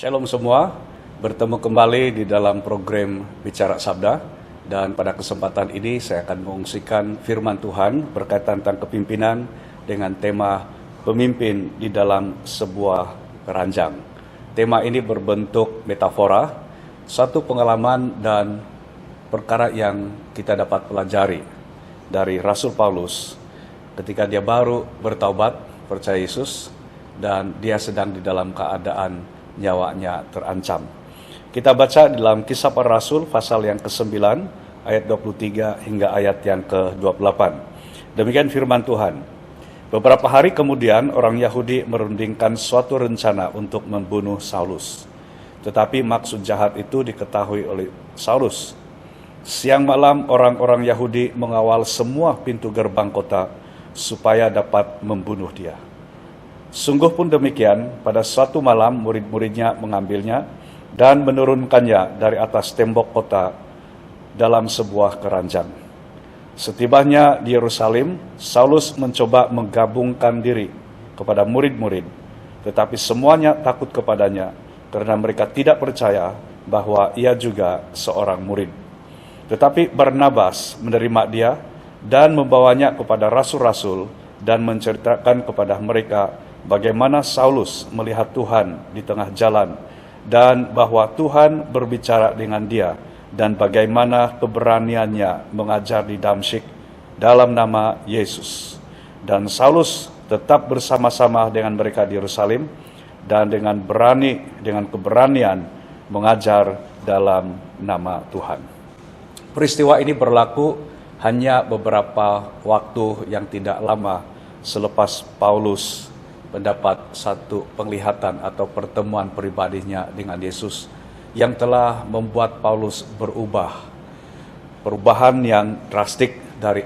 Shalom semua, bertemu kembali di dalam program Bicara Sabda, dan pada kesempatan ini saya akan mengungsikan firman Tuhan berkaitan tentang kepimpinan dengan tema pemimpin di dalam sebuah keranjang. Tema ini berbentuk metafora, satu pengalaman dan perkara yang kita dapat pelajari dari Rasul Paulus ketika dia baru bertaubat, percaya Yesus, dan dia sedang di dalam keadaan nyawanya terancam. Kita baca di dalam Kisah Para Rasul pasal yang ke-9 ayat 23 hingga ayat yang ke-28. Demikian firman Tuhan. Beberapa hari kemudian orang Yahudi merundingkan suatu rencana untuk membunuh Saulus. Tetapi maksud jahat itu diketahui oleh Saulus. Siang malam orang-orang Yahudi mengawal semua pintu gerbang kota supaya dapat membunuh dia. Sungguh pun demikian, pada suatu malam murid-muridnya mengambilnya dan menurunkannya dari atas tembok kota dalam sebuah keranjang. Setibanya di Yerusalem, Saulus mencoba menggabungkan diri kepada murid-murid, tetapi semuanya takut kepadanya karena mereka tidak percaya bahwa ia juga seorang murid. Tetapi Barnabas menerima dia dan membawanya kepada rasul-rasul dan menceritakan kepada mereka bagaimana Saulus melihat Tuhan di tengah jalan dan bahwa Tuhan berbicara dengan dia dan bagaimana keberaniannya mengajar di Damsyik dalam nama Yesus. Dan Saulus tetap bersama-sama dengan mereka di Yerusalem dan dengan keberanian mengajar dalam nama Tuhan. Peristiwa ini berlaku hanya beberapa waktu yang tidak lama selepas Paulus mendapat satu penglihatan atau pertemuan pribadinya dengan Yesus yang telah membuat Paulus berubah. Perubahan yang drastik dari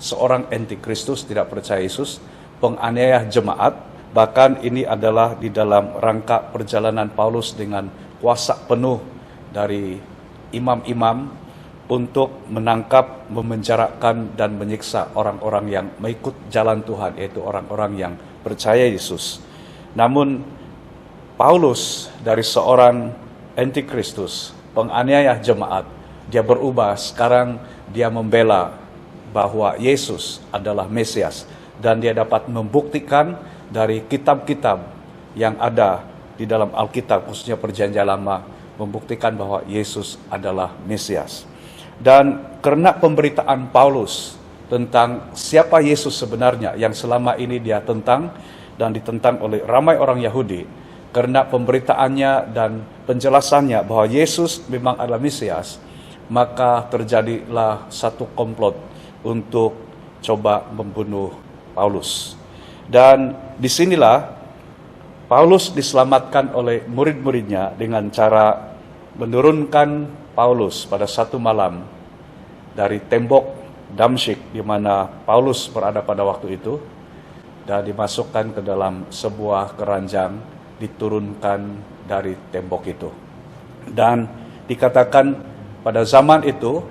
seorang antikristus tidak percaya Yesus, penganiaya jemaat, bahkan ini adalah di dalam rangka perjalanan Paulus dengan kuasa penuh dari imam-imam untuk menangkap, memenjarakan, dan menyiksa orang-orang yang mengikut jalan Tuhan, yaitu orang-orang yang percaya Yesus. Namun Paulus dari seorang antikristus, penganiaya jemaat, dia berubah. Sekarang dia membela bahwa Yesus adalah Mesias, dan dia dapat membuktikan dari kitab-kitab yang ada di dalam Alkitab, khususnya Perjanjian Lama, membuktikan bahwa Yesus adalah Mesias. Dan karena pemberitaan Paulus tentang siapa Yesus sebenarnya yang selama ini dia tentang dan ditentang oleh ramai orang Yahudi, karena pemberitaannya dan penjelasannya bahwa Yesus memang adalah Mesias, maka terjadilah satu komplot untuk coba membunuh Paulus. Dan disinilah Paulus diselamatkan oleh murid-muridnya dengan cara menurunkan Paulus pada satu malam dari tembok Damsyik di mana Paulus berada pada waktu itu, dan dimasukkan ke dalam sebuah keranjang, diturunkan dari tembok itu. Dan dikatakan pada zaman itu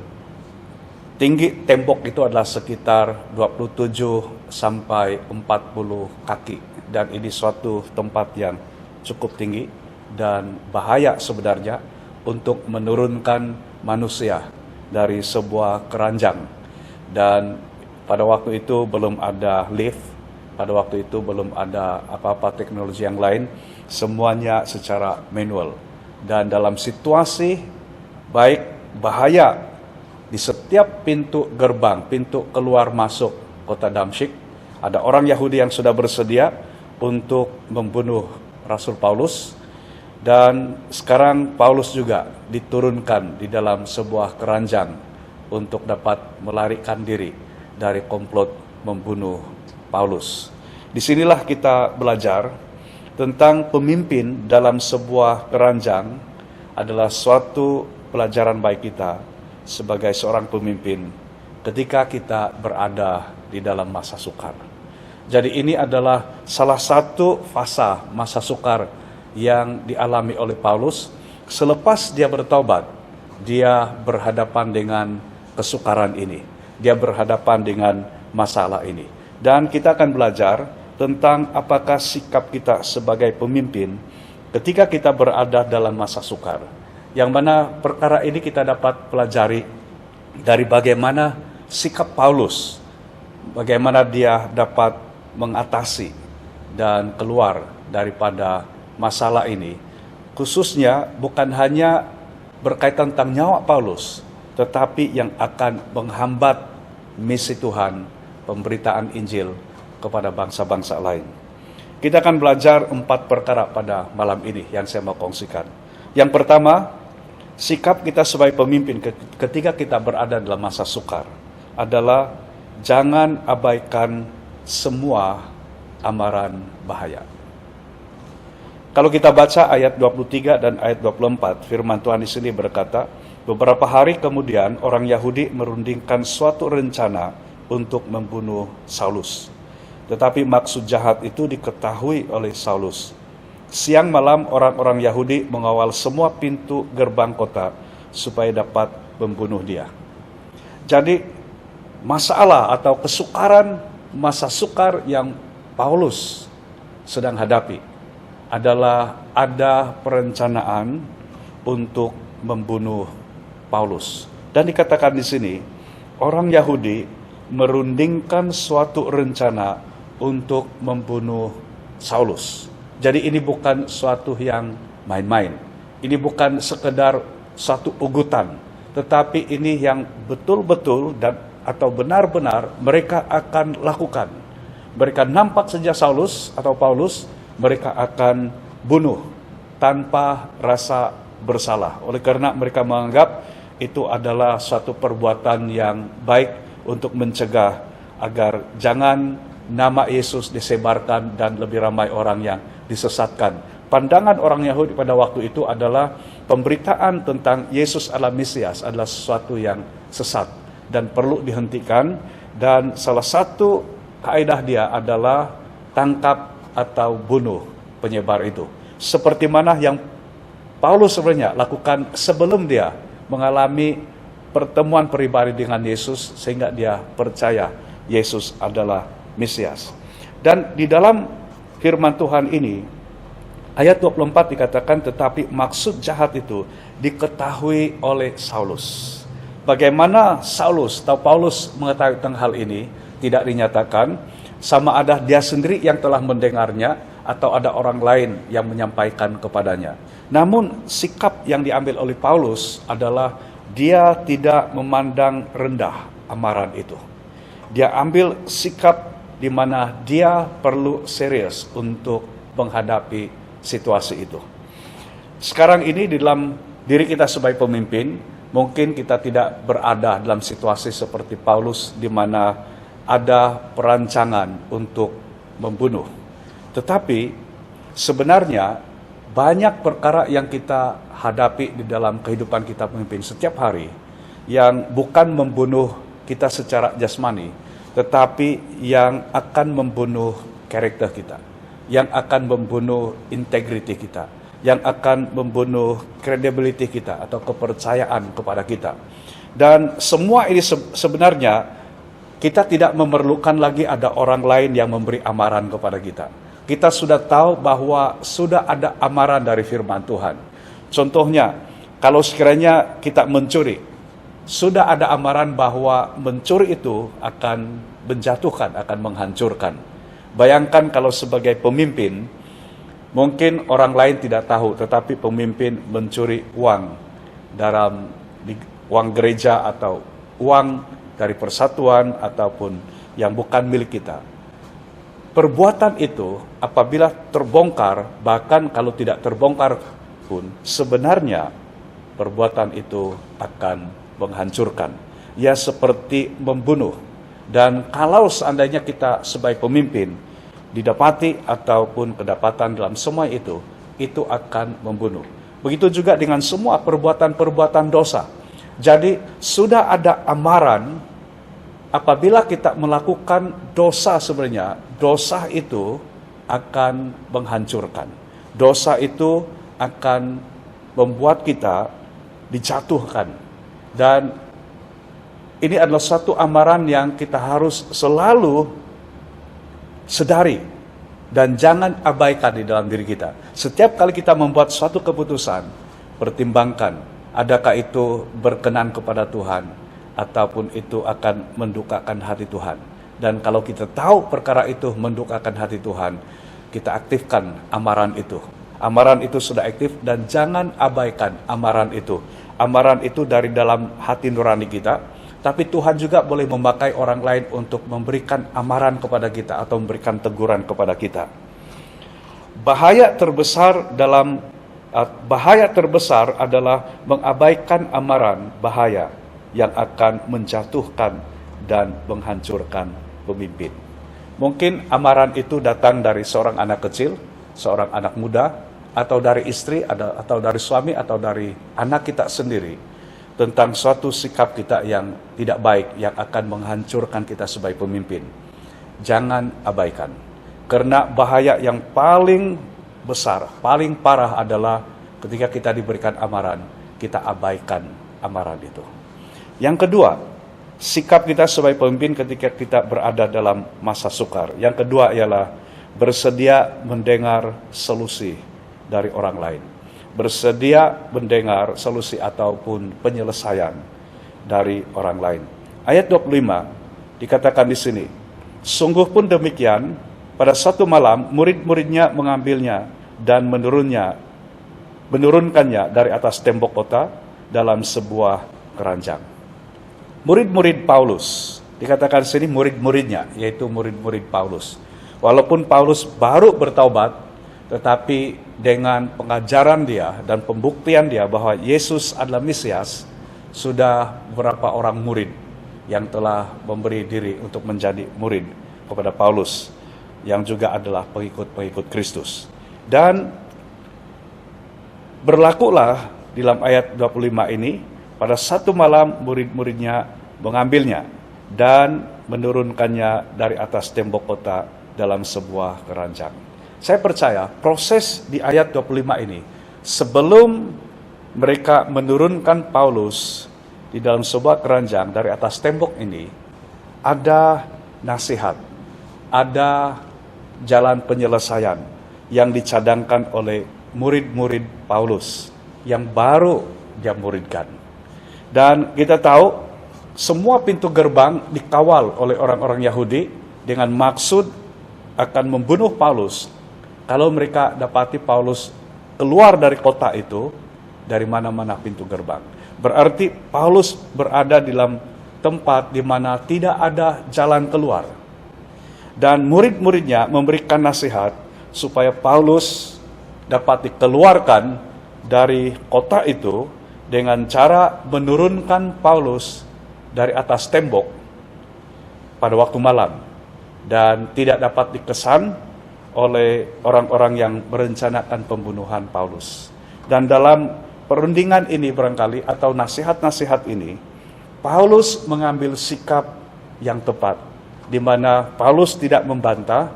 tinggi tembok itu adalah sekitar 27 sampai 40 kaki, dan ini suatu tempat yang cukup tinggi dan bahaya sebenarnya untuk menurunkan manusia dari sebuah keranjang. Dan pada waktu itu belum ada lift, pada waktu itu belum ada apa-apa teknologi yang lain, semuanya secara manual. Dan dalam situasi baik bahaya di setiap pintu gerbang, pintu keluar masuk kota Damsyik, ada orang Yahudi yang sudah bersedia untuk membunuh Rasul Paulus. Dan sekarang Paulus juga diturunkan di dalam sebuah keranjang untuk dapat melarikan diri dari komplot membunuh Paulus. Disinilah kita belajar tentang pemimpin dalam sebuah keranjang adalah suatu pelajaran baik kita sebagai seorang pemimpin ketika kita berada di dalam masa sukar. Jadi ini adalah salah satu fase masa sukar yang dialami oleh Paulus. Selepas dia bertobat, dia berhadapan dengan kesukaran ini, dia berhadapan dengan masalah ini. Dan kita akan belajar tentang apakah sikap kita sebagai pemimpin ketika kita berada dalam masa sukar, yang mana perkara ini kita dapat pelajari dari bagaimana sikap Paulus, bagaimana dia dapat mengatasi dan keluar daripada masalah ini, khususnya bukan hanya berkaitan tentang nyawa Paulus, tetapi yang akan menghambat misi Tuhan, pemberitaan Injil kepada bangsa-bangsa lain. Kita akan belajar 4 perkara pada malam ini yang saya mau kongsikan. Yang pertama, sikap kita sebagai pemimpin ketika kita berada dalam masa sukar adalah jangan abaikan semua amaran bahaya. Kalau kita baca ayat 23 dan ayat 24, firman Tuhan di sini berkata, beberapa hari kemudian orang Yahudi merundingkan suatu rencana untuk membunuh Saulus. Tetapi maksud jahat itu diketahui oleh Saulus. Siang malam orang-orang Yahudi mengawal semua pintu gerbang kota supaya dapat membunuh dia. Jadi masalah atau kesukaran, masa sukar yang Paulus sedang hadapi adalah ada perencanaan untuk membunuh Paulus. Dan dikatakan di sini, orang Yahudi merundingkan suatu rencana untuk membunuh Saulus. Jadi ini bukan suatu yang main-main. Ini bukan sekedar satu ugutan, tetapi ini yang betul-betul dan atau benar-benar mereka akan lakukan. Mereka nampak saja Saulus atau Paulus, mereka akan bunuh tanpa rasa bersalah. Oleh karena mereka menganggap itu adalah suatu perbuatan yang baik untuk mencegah agar jangan nama Yesus disebarkan dan lebih ramai orang yang disesatkan. Pandangan orang Yahudi pada waktu itu adalah pemberitaan tentang Yesus adalah Mesias adalah sesuatu yang sesat dan perlu dihentikan, dan salah satu kaidah dia adalah tangkap atau bunuh penyebar itu. Seperti mana yang Paulus sebenarnya lakukan sebelum dia mengalami pertemuan pribadi dengan Yesus sehingga dia percaya Yesus adalah Mesias. Dan di dalam firman Tuhan ini, ayat 24 dikatakan, tetapi maksud jahat itu diketahui oleh Saulus. Bagaimana Saulus atau Paulus mengetahui tentang hal ini tidak dinyatakan, sama ada dia sendiri yang telah mendengarnya atau ada orang lain yang menyampaikan kepadanya. Namun sikap yang diambil oleh Paulus adalah dia tidak memandang rendah amaran itu. Dia ambil sikap di mana dia perlu serius untuk menghadapi situasi itu. Sekarang ini di dalam diri kita sebagai pemimpin, mungkin kita tidak berada dalam situasi seperti Paulus di mana ada perancangan untuk membunuh. Tetapi sebenarnya banyak perkara yang kita hadapi di dalam kehidupan kita pemimpin setiap hari yang bukan membunuh kita secara jasmani, tetapi yang akan membunuh karakter kita, yang akan membunuh integriti kita, yang akan membunuh credibility kita atau kepercayaan kepada kita. Dan semua ini sebenarnya kita tidak memerlukan lagi ada orang lain yang memberi amaran kepada kita. Kita sudah tahu bahwa sudah ada amaran dari firman Tuhan. Contohnya, kalau sekiranya kita mencuri, sudah ada amaran bahwa mencuri itu akan menjatuhkan, akan menghancurkan. Bayangkan kalau sebagai pemimpin, mungkin orang lain tidak tahu, tetapi pemimpin mencuri uang dalam uang gereja atau uang dari persatuan ataupun yang bukan milik kita. Perbuatan itu apabila terbongkar, bahkan kalau tidak terbongkar pun, sebenarnya perbuatan itu akan menghancurkan. Ya seperti membunuh. Dan kalau seandainya kita sebagai pemimpin didapati ataupun kedapatan dalam semua itu akan membunuh. Begitu juga dengan semua perbuatan-perbuatan dosa. Jadi sudah ada amaran apabila kita melakukan dosa sebenarnya, dosa itu akan menghancurkan. Dosa itu akan membuat kita dijatuhkan. Dan ini adalah satu amaran yang kita harus selalu sadari Dan jangan abaikan di dalam diri kita. Setiap kali kita membuat suatu keputusan, pertimbangkan, adakah itu berkenan kepada Tuhan, ataupun itu akan mendukakan hati Tuhan. Dan kalau kita tahu perkara itu mendukakan hati Tuhan, kita aktifkan amaran itu. Amaran itu sudah aktif dan jangan abaikan amaran itu. Amaran itu dari dalam hati nurani kita. Tapi Tuhan juga boleh memakai orang lain untuk memberikan amaran kepada kita atau memberikan teguran kepada kita. Bahaya terbesar adalah mengabaikan amaran bahaya yang akan menjatuhkan dan menghancurkan pemimpin. Mungkin amaran itu datang dari seorang anak kecil, seorang anak muda, atau dari istri, atau dari suami, atau dari anak kita sendiri, tentang suatu sikap kita yang tidak baik, yang akan menghancurkan kita sebagai pemimpin. Jangan abaikan. Karena bahaya yang paling besar, paling parah adalah ketika kita diberikan amaran, kita abaikan amaran itu. Yang kedua, sikap kita sebagai pemimpin ketika kita berada dalam masa sukar. Yang kedua ialah bersedia mendengar solusi dari orang lain. Bersedia mendengar solusi ataupun penyelesaian dari orang lain. Ayat 25 dikatakan di sini, sungguh pun demikian, pada satu malam murid-muridnya mengambilnya dan menurunkannya dari atas tembok kota dalam sebuah keranjang. Murid-murid Paulus, dikatakan di sini murid-muridnya, yaitu murid-murid Paulus. Walaupun Paulus baru bertaubat, tetapi dengan pengajaran dia dan pembuktian dia bahwa Yesus adalah Mesias, sudah beberapa orang murid yang telah memberi diri untuk menjadi murid kepada Paulus, yang juga adalah pengikut-pengikut Kristus. Dan berlakulah di dalam ayat 25 ini, pada satu malam murid-muridnya mengambilnya dan menurunkannya dari atas tembok kota dalam sebuah keranjang. Saya percaya proses di ayat 25 ini, sebelum mereka menurunkan Paulus di dalam sebuah keranjang dari atas tembok ini, ada nasihat, ada jalan penyelesaian yang dicadangkan oleh murid-murid Paulus yang baru dia muridkan. Dan kita tahu semua pintu gerbang dikawal oleh orang-orang Yahudi dengan maksud akan membunuh Paulus. Kalau mereka dapati Paulus keluar dari kota itu, dari mana-mana pintu gerbang. Berarti Paulus berada di dalam tempat di mana tidak ada jalan keluar. Dan murid-muridnya memberikan nasihat supaya Paulus dapat dikeluarkan dari kota itu dengan cara menurunkan Paulus dari atas tembok pada waktu malam. Dan tidak dapat dikesan oleh orang-orang yang merencanakan pembunuhan Paulus. Dan dalam perundingan ini barangkali, atau nasihat-nasihat ini, Paulus mengambil sikap yang tepat, di mana Paulus tidak membantah,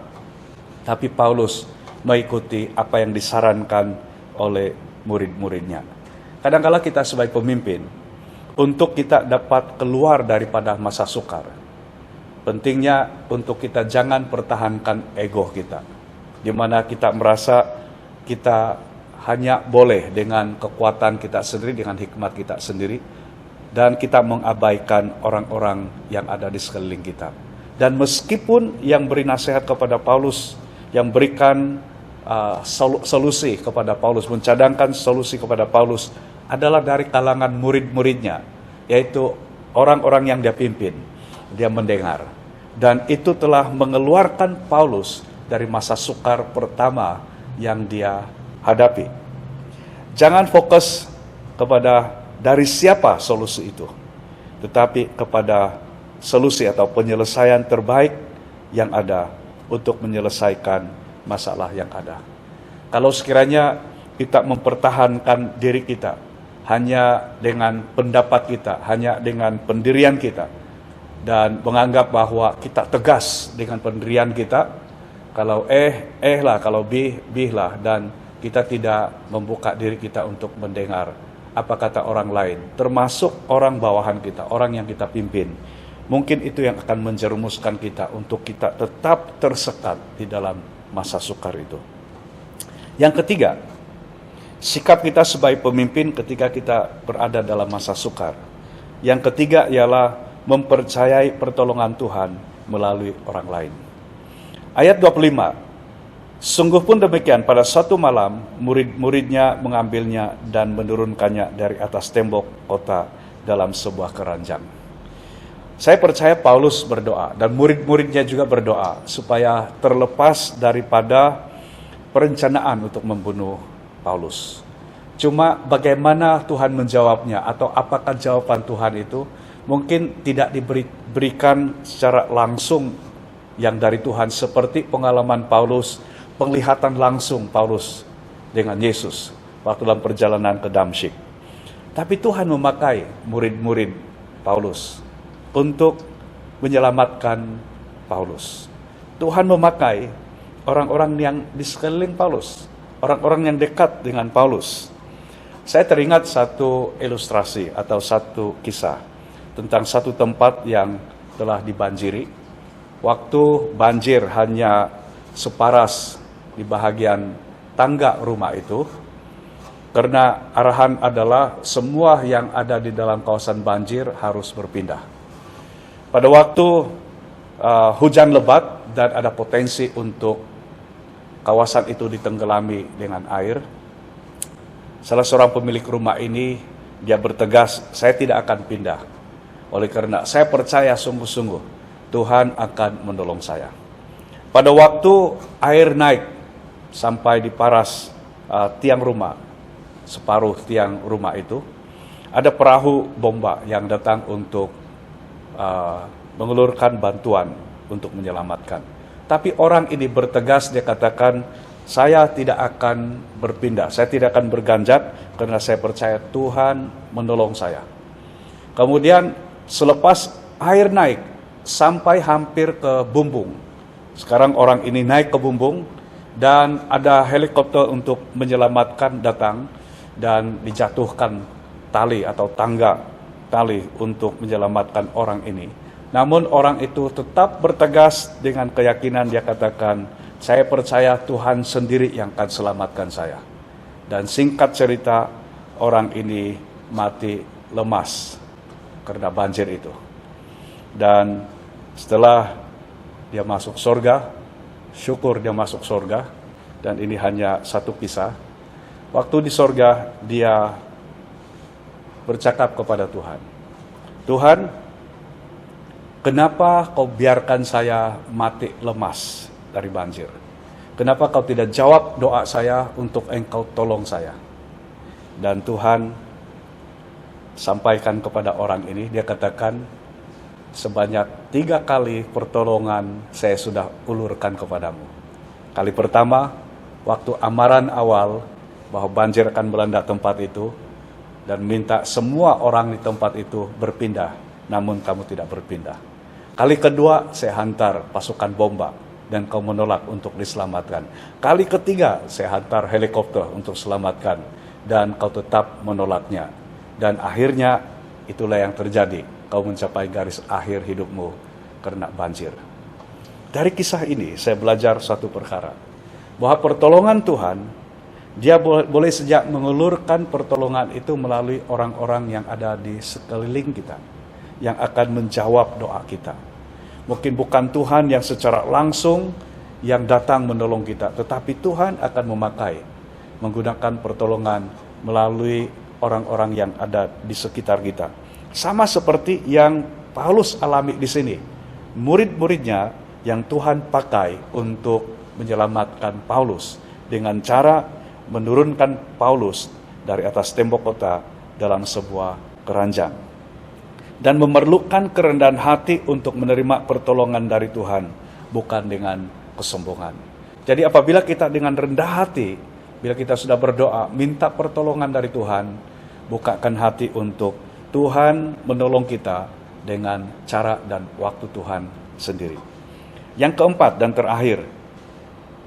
tapi Paulus mengikuti apa yang disarankan oleh murid-muridnya. Kadang-kala kita sebagai pemimpin, untuk kita dapat keluar daripada masa sukar, pentingnya untuk kita jangan pertahankan ego kita, di mana kita merasa kita hanya boleh dengan kekuatan kita sendiri, dengan hikmat kita sendiri, dan kita mengabaikan orang-orang yang ada di sekeliling kita. Dan meskipun yang beri nasihat kepada Paulus, yang berikan solusi kepada Paulus, mencadangkan solusi kepada Paulus, adalah dari kalangan murid-muridnya, yaitu orang-orang yang dia pimpin, dia mendengar. Dan itu telah mengeluarkan Paulus dari masa sukar pertama yang dia hadapi. Jangan fokus kepada dari siapa solusi itu, tetapi kepada solusi atau penyelesaian terbaik yang ada untuk menyelesaikan masalah yang ada. Kalau sekiranya kita mempertahankan diri kita hanya dengan pendapat kita, hanya dengan pendirian kita, dan menganggap bahwa kita tegas dengan pendirian kita, kalau lah, kalau lah, dan kita tidak membuka diri kita untuk mendengar apa kata orang lain, termasuk orang bawahan kita, orang yang kita pimpin. Mungkin itu yang akan menjerumuskan kita untuk kita tetap tersekat di dalam masa sukar itu. Yang ketiga, sikap kita sebagai pemimpin ketika kita berada dalam masa sukar. Yang ketiga ialah mempercayai pertolongan Tuhan melalui orang lain. Ayat 25, sungguh pun demikian pada suatu malam murid-muridnya mengambilnya dan menurunkannya dari atas tembok kota dalam sebuah keranjang. Saya percaya Paulus berdoa dan murid-muridnya juga berdoa supaya terlepas daripada perencanaan untuk membunuh Paulus. Cuma bagaimana Tuhan menjawabnya atau apakah jawaban Tuhan itu mungkin tidak diberikan secara langsung yang dari Tuhan seperti pengalaman Paulus, penglihatan langsung Paulus dengan Yesus waktu dalam perjalanan ke Damsyik. Tapi Tuhan memakai murid-murid Paulus untuk menyelamatkan Paulus. Tuhan memakai orang-orang yang di sekeliling Paulus, orang-orang yang dekat dengan Paulus. Saya teringat satu ilustrasi atau satu kisah tentang satu tempat yang telah dibanjiri. Waktu banjir hanya separas di bahagian tangga rumah itu, karena arahan adalah semua yang ada di dalam kawasan banjir harus berpindah. Pada waktu hujan lebat dan ada potensi untuk kawasan itu ditenggelami dengan air, salah seorang pemilik rumah ini, dia bertegas, saya tidak akan pindah. Oleh karena saya percaya sungguh-sungguh, Tuhan akan menolong saya. Pada waktu air naik sampai di paras tiang rumah, separuh tiang rumah itu, ada perahu bomba yang datang untuk mengulurkan bantuan untuk menyelamatkan. Tapi orang ini bertegas, dia katakan, saya tidak akan berpindah, saya tidak akan berganjat karena saya percaya Tuhan menolong saya. Kemudian selepas air naik sampai hampir ke bumbung, sekarang orang ini naik ke bumbung dan ada helikopter untuk menyelamatkan datang dan dijatuhkan tali atau tangga tali untuk menyelamatkan orang ini. Namun orang itu tetap bertegas dengan keyakinan, dia katakan, saya percaya Tuhan sendiri yang akan selamatkan saya. Dan singkat cerita, orang ini mati lemas karena banjir itu. Dan setelah dia masuk surga, syukur dia masuk surga, dan ini hanya satu kisah. Waktu di surga, dia bercakap kepada Tuhan, Tuhan, kenapa kau biarkan saya mati lemas dari banjir? Kenapa kau tidak jawab doa saya untuk engkau tolong saya? Dan Tuhan sampaikan kepada orang ini, dia katakan, sebanyak 3 kali pertolongan saya sudah ulurkan kepadamu. Kali pertama, waktu amaran awal bahwa banjir akan melanda tempat itu, dan minta semua orang di tempat itu berpindah, namun kamu tidak berpindah. Kali kedua, saya hantar pasukan bomba dan kau menolak untuk diselamatkan. Kali ketiga, saya hantar helikopter untuk selamatkan dan kau tetap menolaknya. Dan akhirnya itulah yang terjadi. Kau mencapai garis akhir hidupmu karena banjir. Dari kisah ini saya belajar satu perkara, bahwa pertolongan Tuhan, dia boleh sejak mengulurkan pertolongan itu melalui orang-orang yang ada di sekeliling kita, yang akan menjawab doa kita. Mungkin bukan Tuhan yang secara langsung yang datang menolong kita, tetapi Tuhan akan menggunakan pertolongan melalui orang-orang yang ada di sekitar kita. Sama seperti yang Paulus alami di sini. Murid-muridnya yang Tuhan pakai untuk menyelamatkan Paulus dengan cara menurunkan Paulus dari atas tembok kota dalam sebuah keranjang. Dan memerlukan kerendahan hati untuk menerima pertolongan dari Tuhan, bukan dengan kesombongan. Jadi apabila kita dengan rendah hati, bila kita sudah berdoa, minta pertolongan dari Tuhan, bukakan hati untuk Tuhan menolong kita dengan cara dan waktu Tuhan sendiri. Yang keempat dan terakhir,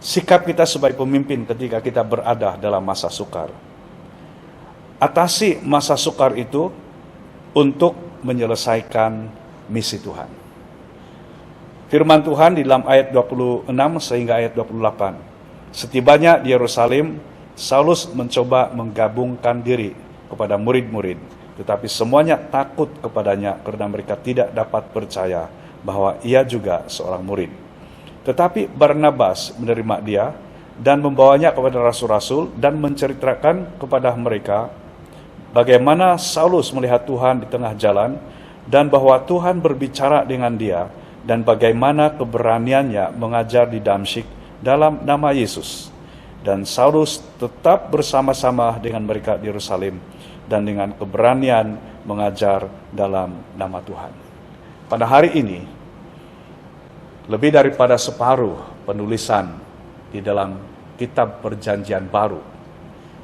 sikap kita sebagai pemimpin ketika kita berada dalam masa sukar. Atasi masa sukar itu untuk menyelesaikan misi Tuhan. Firman Tuhan di dalam ayat 26 sehingga ayat 28. Setibanya di Yerusalem, Saulus mencoba menggabungkan diri kepada murid-murid, tetapi semuanya takut kepadanya karena mereka tidak dapat percaya bahwa ia juga seorang murid. Tetapi Barnabas menerima dia dan membawanya kepada rasul-rasul dan menceritakan kepada mereka bagaimana Saulus melihat Tuhan di tengah jalan dan bahwa Tuhan berbicara dengan dia dan bagaimana keberaniannya mengajar di Damsyik dalam nama Yesus. Dan Saulus tetap bersama-sama dengan mereka di Yerusalem dan dengan keberanian mengajar dalam nama Tuhan. Pada hari ini, lebih daripada separuh penulisan di dalam kitab Perjanjian Baru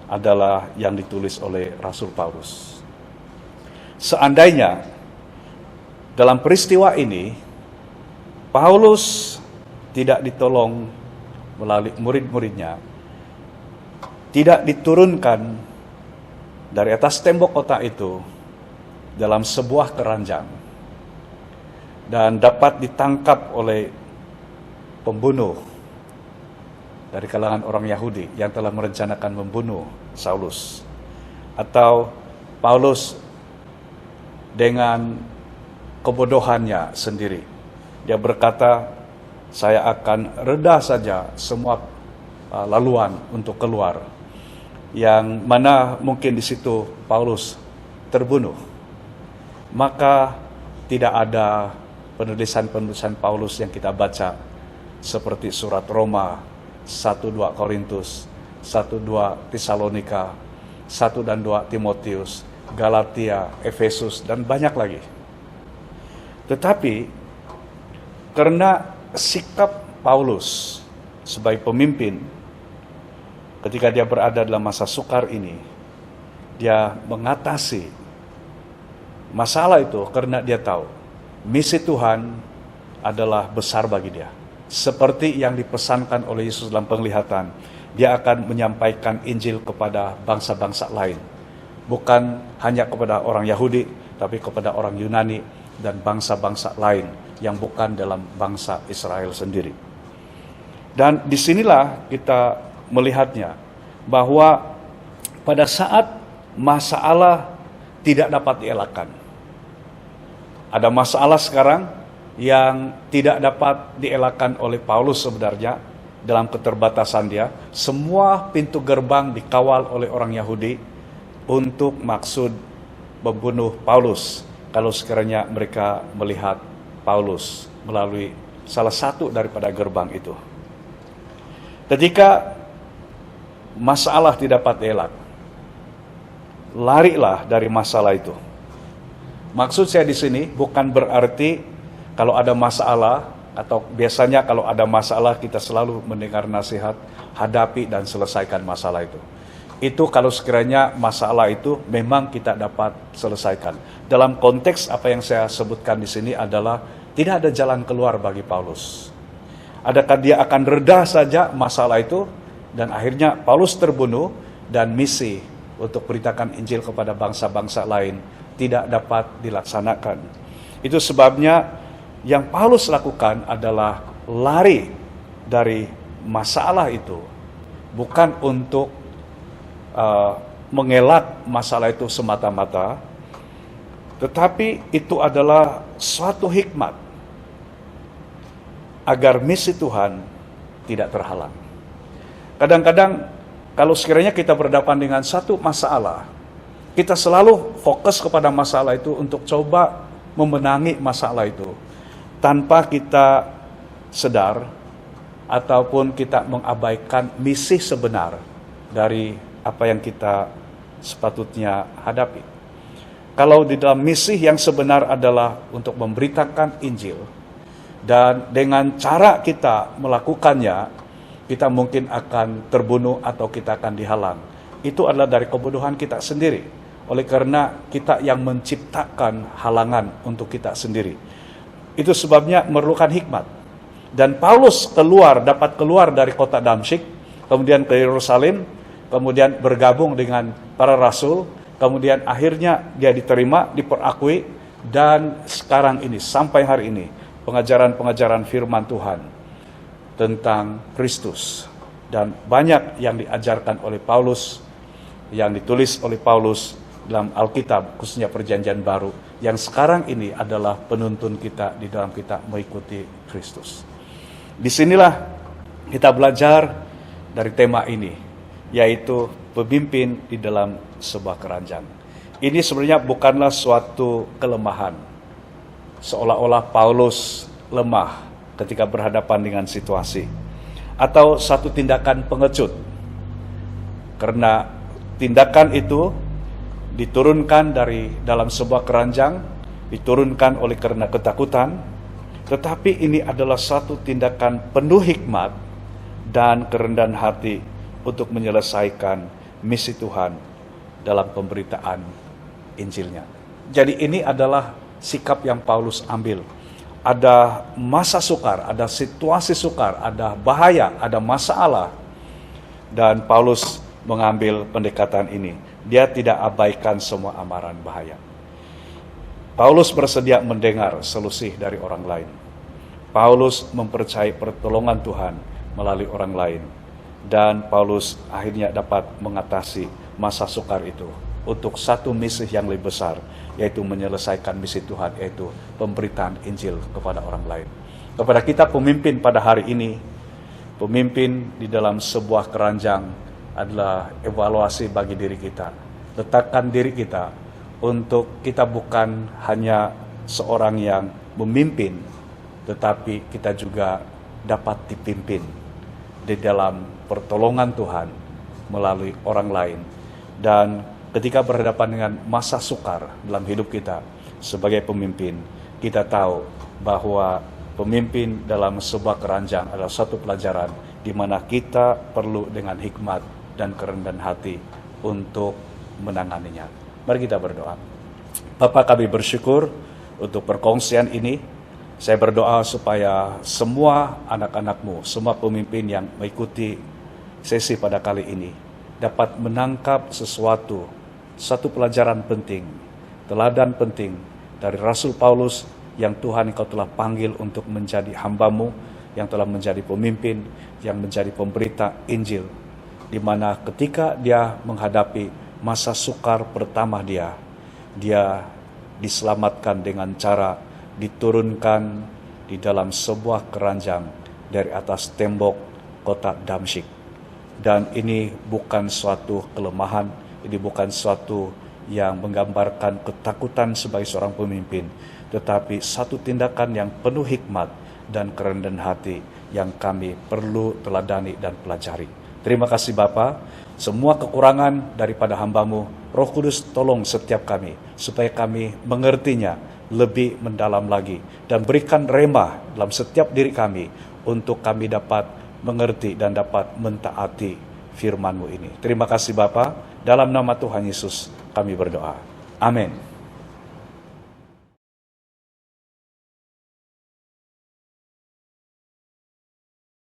adalah yang ditulis oleh Rasul Paulus. Seandainya dalam peristiwa ini Paulus tidak ditolong melalui murid-muridnya, tidak diturunkan dari atas tembok kota itu dalam sebuah keranjang dan dapat ditangkap oleh pembunuh dari kalangan orang Yahudi yang telah merencanakan membunuh Saulus, atau Paulus dengan kebodohannya sendiri dia berkata, saya akan reda saja semua laluan untuk keluar, yang mana mungkin di situ Paulus terbunuh, maka tidak ada penulisan-penulisan Paulus yang kita baca seperti surat Roma, 1-2 Korintus, 1-2 Tesalonika, 1 dan 2 Timotius, Galatia, Efesus, dan banyak lagi. Tetapi karena sikap Paulus sebagai pemimpin ketika dia berada dalam masa sukar ini, dia mengatasi masalah itu karena dia tahu misi Tuhan adalah besar bagi dia. Seperti yang dipesankan oleh Yesus dalam penglihatan, dia akan menyampaikan Injil kepada bangsa-bangsa lain. Bukan hanya kepada orang Yahudi, tapi kepada orang Yunani dan bangsa-bangsa lain yang bukan dalam bangsa Israel sendiri. Dan disinilah kita melihatnya bahwa pada saat masalah tidak dapat dielakkan, ada masalah sekarang yang tidak dapat dielakkan oleh Paulus sebenarnya dalam keterbatasan dia. Semua pintu gerbang dikawal oleh orang Yahudi untuk maksud membunuh Paulus kalau sekiranya mereka melihat Paulus melalui salah satu daripada gerbang itu. Ketika masalah tidak dapat dielak, larilah dari masalah itu. Maksud saya di sini bukan berarti kalau ada masalah, atau biasanya kalau ada masalah kita selalu mendengar nasihat, hadapi dan selesaikan masalah itu. Itu kalau sekiranya masalah itu memang kita dapat selesaikan. Dalam konteks apa yang saya sebutkan di sini adalah tidak ada jalan keluar bagi Paulus. Adakah dia akan reda saja masalah itu dan akhirnya Paulus terbunuh dan misi untuk beritakan Injil kepada bangsa-bangsa lain tidak dapat dilaksanakan. Itu sebabnya yang Paulus lakukan adalah lari dari masalah itu, bukan untuk mengelak masalah itu semata-mata, tetapi itu adalah suatu hikmat agar misi Tuhan tidak terhalang. Kadang-kadang kalau sekiranya kita berhadapan dengan satu masalah, kita selalu fokus kepada masalah itu untuk coba memenangi masalah itu, tanpa kita sadar ataupun kita mengabaikan misi sebenar dari apa yang kita sepatutnya hadapi. Kalau di dalam misi yang sebenar adalah untuk memberitakan Injil, dan dengan cara kita melakukannya, kita mungkin akan terbunuh atau kita akan dihalang. Itu adalah dari kebodohan kita sendiri. Oleh karena kita yang menciptakan halangan untuk kita sendiri. Itu sebabnya memerlukan hikmat. Dan Paulus dapat keluar dari kota Damsyik, kemudian ke Yerusalem, kemudian bergabung dengan para rasul, kemudian akhirnya dia diterima, diperakui, dan sekarang ini, sampai hari ini, pengajaran-pengajaran firman Tuhan tentang Kristus. Dan banyak yang diajarkan oleh Paulus, yang ditulis oleh Paulus dalam Alkitab, khususnya Perjanjian Baru, yang sekarang ini adalah penuntun kita di dalam kita mengikuti Kristus. Disinilah kita belajar dari tema ini, yaitu pemimpin di dalam sebuah keranjang. Ini sebenarnya bukanlah suatu kelemahan, seolah-olah Paulus lemah ketika berhadapan dengan situasi, atau satu tindakan pengecut, karena tindakan itu diturunkan dari dalam sebuah keranjang, diturunkan oleh karena ketakutan, tetapi ini adalah satu tindakan penuh hikmat dan kerendahan hati untuk menyelesaikan misi Tuhan dalam pemberitaan Injilnya. Jadi ini adalah sikap yang Paulus ambil. Ada masa sukar, ada situasi sukar, ada bahaya, ada masalah. Dan Paulus mengambil pendekatan ini. Dia tidak abaikan semua amaran bahaya. Paulus bersedia mendengar solusi dari orang lain. Paulus mempercayai pertolongan Tuhan melalui orang lain. Dan Paulus akhirnya dapat mengatasi masa sukar itu untuk satu misi yang lebih besar, yaitu menyelesaikan misi Tuhan, yaitu pemberitaan Injil kepada orang lain. Kepada kita pemimpin pada hari ini, pemimpin di dalam sebuah keranjang adalah evaluasi bagi diri kita. Letakkan diri kita untuk kita bukan hanya seorang yang memimpin, tetapi kita juga dapat dipimpin di dalam pertolongan Tuhan melalui orang lain. Dan ketika berhadapan dengan masa sukar dalam hidup kita sebagai pemimpin, kita tahu bahwa pemimpin dalam sebuah keranjang adalah satu pelajaran di mana kita perlu dengan hikmat dan kerendahan hati untuk menanganinya. Mari kita berdoa. Bapa, kami bersyukur untuk perkongsian ini. Saya berdoa supaya semua anak-anak-Mu, semua pemimpin yang mengikuti sesi pada kali ini dapat menangkap satu pelajaran penting, teladan penting dari Rasul Paulus yang Tuhan Engkau telah panggil untuk menjadi hamba-Mu, yang telah menjadi pemimpin, yang menjadi pemberita Injil, di mana ketika dia menghadapi masa sukar pertama dia diselamatkan dengan cara diturunkan di dalam sebuah keranjang dari atas tembok kota Damsyik. Dan ini bukan suatu kelemahan, ini bukan suatu yang menggambarkan ketakutan sebagai seorang pemimpin, tetapi satu tindakan yang penuh hikmat dan kerendahan hati yang kami perlu teladani dan pelajari. Terima kasih Bapa, semua kekurangan daripada hamba-Mu, Roh Kudus tolong setiap kami, supaya kami mengertinya lebih mendalam lagi, dan berikan rema dalam setiap diri kami, untuk kami dapat mengerti dan dapat mentaati firman-Mu ini. Terima kasih Bapa, dalam nama Tuhan Yesus kami berdoa. Amin.